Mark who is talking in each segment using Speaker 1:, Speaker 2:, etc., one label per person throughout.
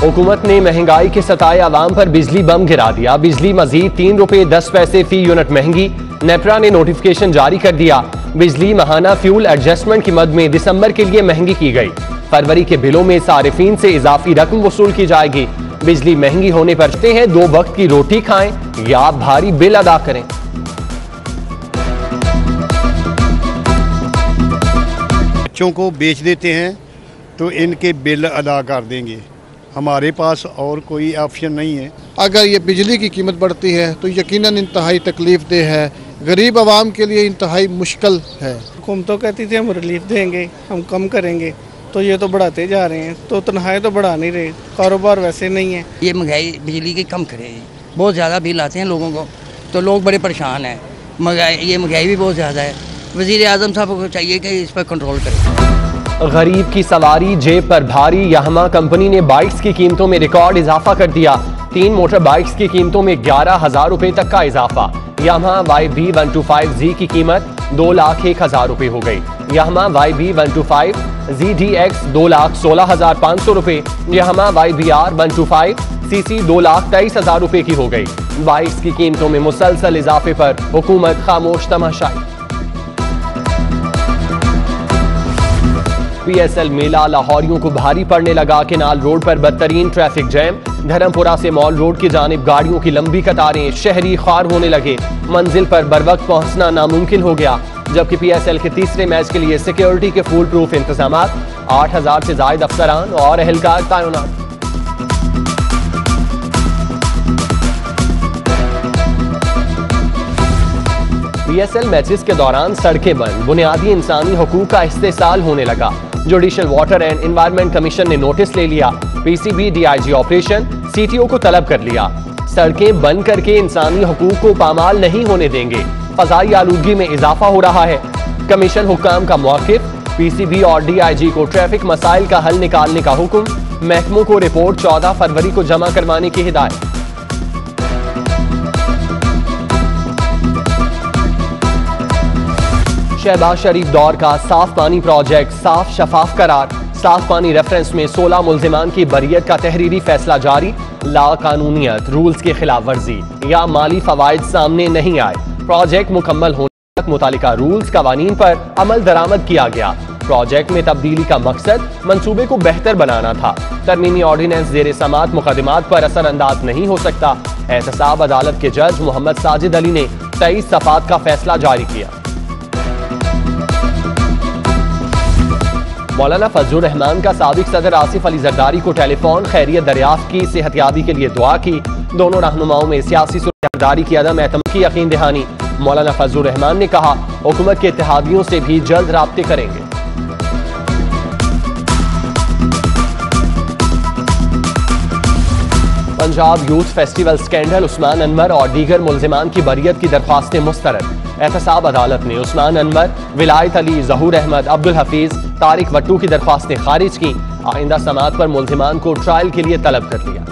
Speaker 1: हुकूमत ने महंगाई के सताए आवाम पर बिजली बम गिरा दिया। बिजली मजीद 3 रुपए 10 पैसे फी यूनिट महंगी। नेपरा ने नोटिफिकेशन जारी कर दिया। बिजली माहाना फ्यूल एडजस्टमेंट की मद में दिसंबर के लिए महंगी की गई। फरवरी के बिलों में सारिफीन से इजाफी रकम वसूल की जाएगी। बिजली महंगी होने पर कहते हैं 2 वक्त की रोटी खाएं या भारी बिल अदा करें।
Speaker 2: बच्चों को बेच देते हैं तो इनके बिल अदा कर देंगे। हमारे पास और कोई ऑप्शन नहीं है।
Speaker 3: अगर ये बिजली की कीमत बढ़ती है तो यकीनन इंतहाई तकलीफ दे है, गरीब आवाम के लिए इंतहाई मुश्किल है।
Speaker 4: हुकूमत तो कहती थी हम रिलीफ देंगे, हम कम करेंगे, तो ये तो बढ़ाते जा रहे हैं। तो तनख्वाहें तो बढ़ा नहीं रहे, कारोबार वैसे नहीं है।
Speaker 5: ये महंगाई बिजली की कम करे, बहुत ज़्यादा बिल आते हैं लोगों को, तो लोग बड़े परेशान हैं। ये महंगाई भी बहुत ज़्यादा है। वज़ीर आज़म साहब को चाहिए कि इस पर कंट्रोल करें।
Speaker 1: गरीब की सवारी जेब पर भारी। याहमा कंपनी ने बाइक्स की कीमतों में रिकॉर्ड इजाफा कर दिया। 3 मोटर बाइक्स की कीमतों में 11,000 रुपए तक का इजाफा। याहमा YB125Z की कीमत 2,01,000 रुपए हो गई। याहमा YB125 ZDX 2,16,500 रुपए। याहमा YBR125CC 2,23,000 रुपए की हो गई। बाइक्स की कीमतों में मुसलसल इजाफे पर हुकूमत खामोश तमाशाई। PSL मेला लाहौरियों को भारी पड़ने लगा। केनाल रोड पर बदतरीन ट्रैफिक जैम। धर्मपुरा से मॉल रोड की जानिब गाड़ियों की लंबी कतारें। शहरी ख्वार होने लगे। मंजिल पर बरवक्त पहुंचना नामुमकिन हो गया। जबकि PSL के तीसरे मैच के लिए सिक्योरिटी के फुल प्रूफ इंतजाम। 8,000 से जायद अफसरान और एहलकार तैनात। PSL मैचेस के दौरान सड़कें बंद। बुनियादी इंसानी हकूक का इस्तेसाल होने लगा। Judicial water and environment commission ने नोटिस ले लिया। PCB DIG ऑपरेशन CTO को तलब कर लिया। सड़कें बंद करके इंसानी हकूक को पामाल नहीं होने देंगे। फजाई आलूदगी में इजाफा हो रहा है। कमीशन हुक्काम का मौक़िफ़। PCB और DIG को ट्रैफिक मसाइल का हल निकालने का हुक्म। महकमों को रिपोर्ट 14 फरवरी को जमा करवाने की हिदायत। शहबाज शरीफ दौर का साफ पानी प्रोजेक्ट साफ शफाफ करार। साफ पानी रेफरेंस में 16 मुल्जिमान की बरियत का तहरीरी फैसला जारी। लाकानूनियत, रूल्स की खिलाफ वर्जी या माली फवाइद सामने नहीं आए। प्रोजेक्ट मुकम्मल होने तक मुतालिका रूल्स कवानीन पर अमल दरामद किया गया। प्रोजेक्ट में तब्दीली का मकसद मंसूबे को बेहतर बनाना था। तरमीमी ऑर्डिनेंस ज़ेर समात मुकदमात पर असरअंदाज नहीं हो सकता। एहतसाब अदालत के जज मोहम्मद साजिद अली ने 23 सफ़ात का फैसला जारी किया। मौलाना फजलुर रहमान का साबिक सदर आसिफ अली जरदारी को टेलीफोन। खैरियत दरियाफ्त की, सेहतयाबी के लिए दुआ की। दोनों रहनुमाओं में सियासी सुलहबरदारी की अदम एतमाद की यकीन दहानी। मौलाना फजलुर रहमान ने कहा हुकूमत के इत्तेहादियों से भी जल्द राब्ते करेंगे। Punjab youth festival scandal. Usman Anwar और दीगर मुल्जिमान की बरियत की दरख्वास्तें मुस्तरद। एहतसाब अदालत ने उस्मान अनवर, विलायत अली, ज़हूर अहमद, अब्दुल हफीज, तारिक वट्टू की दरख्वास्तें खारिज की। आइंदा समात पर मुल्जिमान को ट्रायल के लिए तलब कर लिया।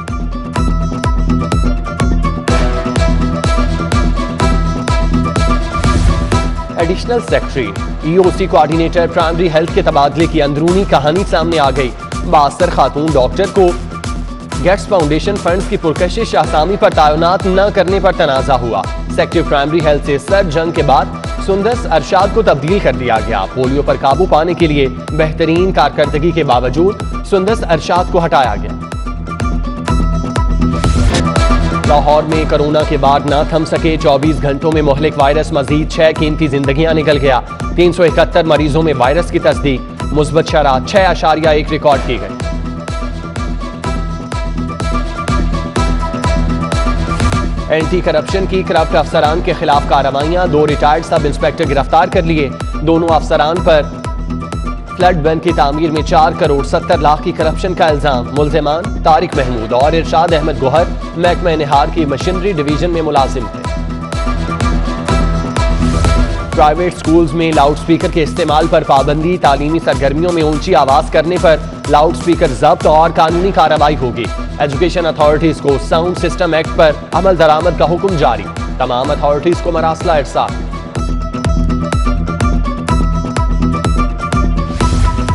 Speaker 1: Additional secretary EOC coordinator primary health के तबादले की अंदरूनी कहानी सामने आ गई। 72 खातून डॉक्टर को गेट्स फाउंडेशन फंड्स की पुरकशिश आसामी पर तैनात न करने पर तनाजा हुआ। सेक्रेटरी प्राइमरी हेल्थ से सर जंग के बाद सुंदस अरशाद को तब्दील कर दिया गया। पोलियो पर काबू पाने के लिए बेहतरीन कारकर्दगी के बावजूद सुंदस अरशाद को हटाया गया। लाहौर में कोरोना के बाद न थम सके 24 घंटों में मोहलिक वायरस। मजीद 6 कीमती जिंदगियां निकल गया। 371 मरीजों में वायरस की तस्दीक। मुस्बत शरह 6.1 रिकॉर्ड की गई। एंटी करप्शन की करप्ट अफसरान के खिलाफ कार्रवाइयां। 2 रिटायर्ड सब इंस्पेक्टर गिरफ्तार कर लिए। दोनों अफसरान पर फ्लड बंद की तामीर में 4 करोड़ 70 लाख की करप्शन का इल्जाम। मुल्जिमान तारिक महमूद और इरशाद अहमद गोहर महकमा निहार की मशीनरी डिवीजन में मुलाजिम थे। प्राइवेट स्कूल्स में लाउड स्पीकर के इस्तेमाल पर पाबंदी। तालीमी सरगर्मियों में ऊंची आवाज करने पर लाउड स्पीकर जब्त और कानूनी कार्रवाई होगी। एजुकेशन अथॉरिटीज को साउंड सिस्टम एक्ट पर अमल दरामद का हुक्म जारी। तमाम अथॉरिटीज को मरासला इरसाल।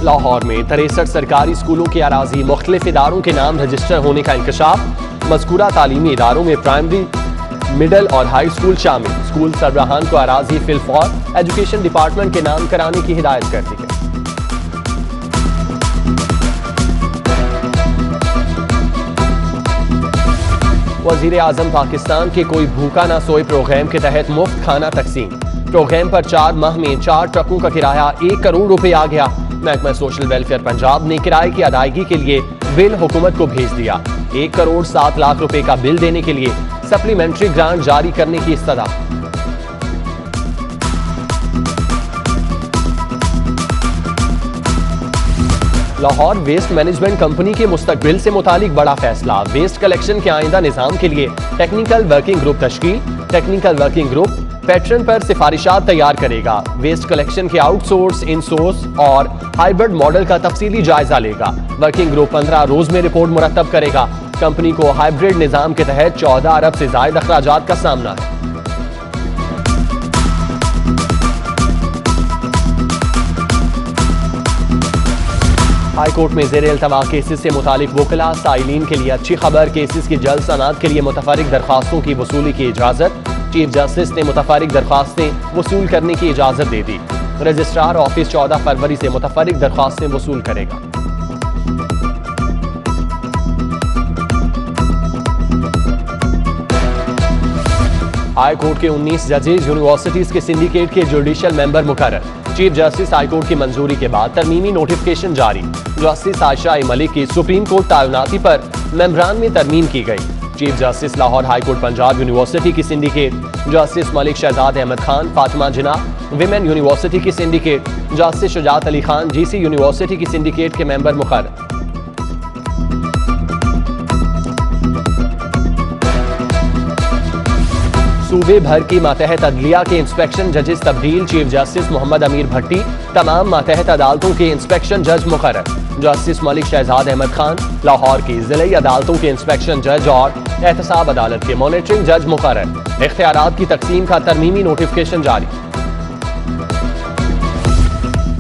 Speaker 1: लाहौर में 63 सरकारी स्कूलों की अराजी मुख्तलिफ इदारों के नाम रजिस्टर होने का इंकशाफ। मज़कूरा तालीमी इदारों में प्राइमरी, मिडल और हाई स्कूल शामिल। स्कूल सरबराहान को अराजी फिलफौर एजुकेशन डिपार्टमेंट के नाम कराने की हिदायत कर दी गई। वज़ीर आज़म पाकिस्तान के कोई भूखा ना सोए प्रोग्राम के तहत मुफ्त खाना तकसीम। प्रोग्राम पर 4 माह में 4 ट्रकों का किराया 1 करोड़ रुपए आ गया। महकमा सोशल वेलफेयर पंजाब ने किराए की अदायगी के लिए बिल हुकूमत को भेज दिया। 1 करोड़ 7 लाख रुपए का बिल देने के लिए सप्लीमेंट्री ग्रांट जारी करने की इस्तदा। लाहौर वेस्ट मैनेजमेंट कंपनी के मुस्तकबिल से मुतालिक बड़ा फैसला। वेस्ट कलेक्शन के आइंदा निजाम के लिए टेक्निकल वर्किंग ग्रुप तश्कील। टेक्निकल वर्किंग ग्रुप पैटर्न पर सिफारिशात तैयार करेगा। वेस्ट कलेक्शन के आउटसोर्स, इनसोर्स और हाइब्रिड मॉडल का तफसीली जायजा लेगा। वर्किंग ग्रुप 15 रोज में रिपोर्ट मुरतब करेगा। कंपनी को हाइब्रिड निजाम के तहत 14 अरब से ज्यादा अखराजात का सामना है। हाई कोर्ट में ज़ेर इल्तवा केसेस से मुतालिक वकला साइलिन के लिए अच्छी खबर। केसेस की जल्द सनाद के लिए मुतफरिक दरख्वास्तों की वसूली की इजाज़त। चीफ जस्टिस ने मुतफरिक दरख्वास्तें वसूल करने की इजाज़त दे दी। रजिस्ट्रार ऑफिस 14 फरवरी से मुतफरिक दरख्वास्तें वसूल करेगा। हाई कोर्ट के 19 जजेज यूनिवर्सिटीज के सिंडिकेट के जुडिशियल मेंबर मुकर्रर। चीफ जस्टिस हाई कोर्ट की मंजूरी के बाद तरमीमी नोटिफिकेशन जारी। जस्टिस आयशा मलिक की सुप्रीम कोर्ट तैनाती पर मेंबरान में तरमीम की गई। Chief justice Lahore high court Punjab university की सिंडिकेट जस्टिस मलिक शहजाद अहमद खान, फातिमा जिना विमेन यूनिवर्सिटी की syndicate justice Shujaat Ali Khan GC university की सिंडिकेट के मेंबर मुकर्रर। सूबे भर की मातहत अदलिया के इंस्पेक्शन जजेस तब्दील। चीफ जस्टिस मोहम्मद अमीर भट्टी तमाम मातहत अदालतों के इंस्पेक्शन जज मुकर्रर। जस्टिस मलिक शहजाद अहमद खान लाहौर की जिले अदालतों के इंस्पेक्शन जज और एहतसाब अदालत के मॉनिटरिंग जज मुकर्रर। इख्तियारात की तकसीम का तरमीमी नोटिफिकेशन जारी।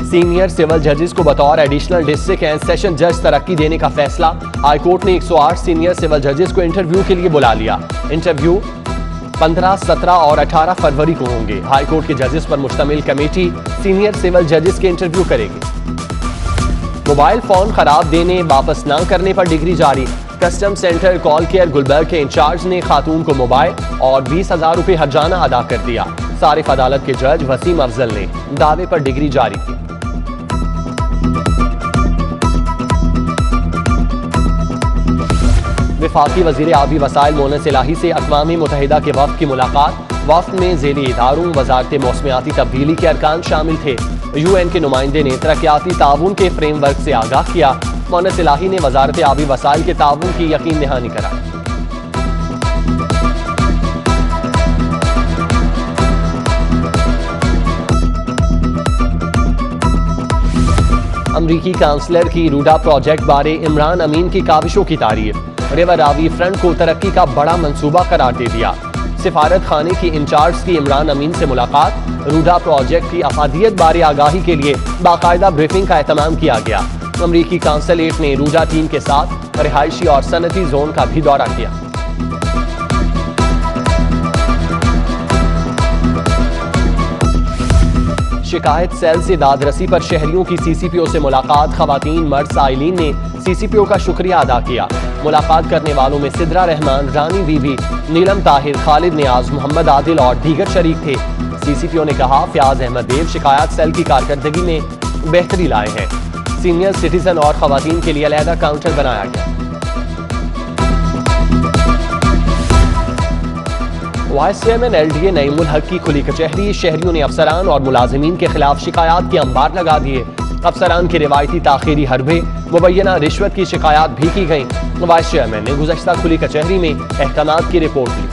Speaker 1: सीनियर सिविल जजेस को बतौर एडिशनल डिस्ट्रिक्ट एंड सेशन जज तरक्की देने का फैसला। हाईकोर्ट ने 108 सीनियर सिविल जजेस को इंटरव्यू के लिए बुला लिया। इंटरव्यू 15, 17 और 18 फरवरी को होंगे। हाईकोर्ट के जजेस पर मुश्तमिल कमेटी सीनियर सिविल जजेस के इंटरव्यू करेगी। मोबाइल फोन खराब देने, वापस न करने पर डिग्री जारी। Custom centre call care Gulbarga के इंचार्ज ने खातून को मोबाइल और 20,000 रुपए हर्जाना अदा कर दिया। सारिफ अदालत के जज वसीम अफजल ने दावे पर डिग्री जारी की। वफाकी वज़ीर आबी वसाइल मोनस इलाही से अक़वाम मुत्तहिदा के वफ़द की मुलाकात। वफ़द में ज़ेली इदारों वज़ारत मौसमियाती तब्दीली के अरकान शामिल थे। UN के नुमाइंदे ने तरक्याती ताउन के फ्रेमवर्क से आगाह किया। मोनस इलाही ने वज़ारत आबी वसाइल के ताउन की यकीन दहानी कराई। अमरीकी काउंसलर की रूडा प्रोजेक्ट बारे इमरान अमीन की काविशों की तारीफ। रिवर रावी फ्रंट को तरक्की का बड़ा मंसूबा करार दे दिया। सिफारत खाने की इंचार्ज की इमरान अमीन से मुलाकात। रूडा प्रोजेक्ट की अफादियत बारे आगाही के लिए बाकायदा ब्रीफिंग का एहतमाम किया गया। अमरीकी काउंसलेट ने रूडा टीम के साथ रिहायशी और सनती जोन का भी दौरा किया। शिकायत सेल से दादरसी पर शहरियों की CCPO से मुलाकात। खवातीन मर्द साइलिन ने CCPO का शुक्रिया अदा किया। मुलाकात करने वालों में सिद्रा रहमान, रानी बीवी, नीलम ताहिर, खालिद नियाज, मोहम्मद आदिल और दीगर शरीक थे। CCPO ने कहा फयाज अहमद देव शिकायत सेल की कारकर्दगी में बेहतरी लाए हैं। सीनियर सिटीजन और खवातीन के लिए अलहदा काउंटर बनाया गया। वाइस चेयरमैन LDA नईमुल हक की खुली कचहरी। शहरियों ने अफसरान और मुलाजिमीन के खिलाफ शिकायत के अंबार लगा दिए। अफसरान के रिवायती ताखीरी हरबे, मुबैना रिश्वत की शिकायत भी की गई। वाइस चेयरमैन ने गुज़श्ता खुली कचहरी में अहकामात की रिपोर्ट ली।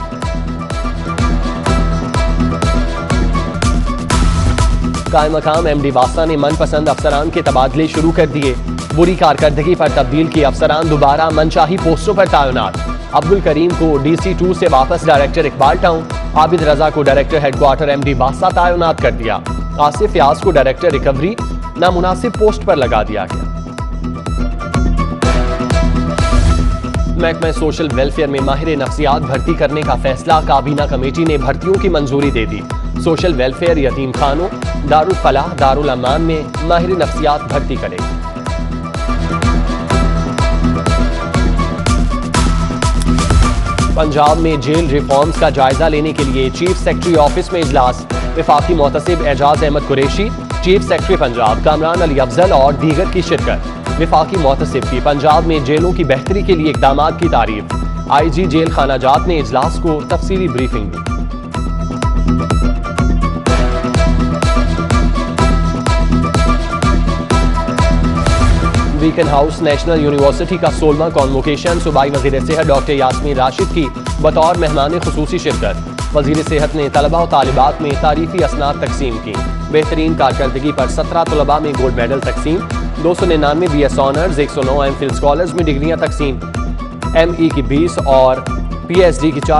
Speaker 1: कायम मकाम MD वास्ता ने मनपसंद अफसरान के तबादले शुरू कर दिए। बुरी कारकर्दगी पर तब्दील किए अफसरान दोबारा मनचाही पोस्टों पर तैनात। अब्दुल करीम को DC2 से वापस डायरेक्टर इकबाल टाउन। आबिद रजा को डायरेक्टर हेडक्वार्टर MD वास्ता तैनात कर दिया। आसिफ याज को डायरेक्टर रिकवरी, नामुनासिब पोस्ट पर लगा दिया गया। महकमा सोशल वेलफेयर में माहिर नफ्सियात भर्ती करने का फैसला, काबीना कमेटी ने भर्तियों की मंजूरी दे दी। सोशल वेलफेयर यतीम खानों, दारुल फलाह, दारुल अमान में माहिर नफ्सियात भर्ती करेगी। पंजाब में जेल रिफॉर्म्स का जायजा लेने के लिए चीफ सेक्रेटरी ऑफिस में इजलास। वफाकी मोहतसिब एजाज अहमद कुरैशी, चीफ सेक्रेटरी पंजाब कामरान अली अफजल और दीगर की शिरकत। वफाकी मोहतसिब की पंजाब में जेलों की बेहतरी के लिए इकदामात की तारीफ। IG जेल खाना जात ने इजलास को तफसीली ब्रीफिंग दी। वीकेंड हाउस नेशनल यूनिवर्सिटी का 16वां कॉन्वोकेशन, सूबाई वज़ीर सेहत डॉक्टर यास्मीन राशिद की बतौर मेहमान खुसूसी शिरकत। वज़ीर सेहत ने तलबा और तालिबात में तारीफी असनाद तकसीम की। बेहतरीन कारकर्दगी पर 17 तलबा में गोल्ड मेडल तकसीम। 299 BS ऑनर्स, 109 MPhil स्कॉलर्स में डिग्रियां तकसीम। ME की 20 और PhD की 4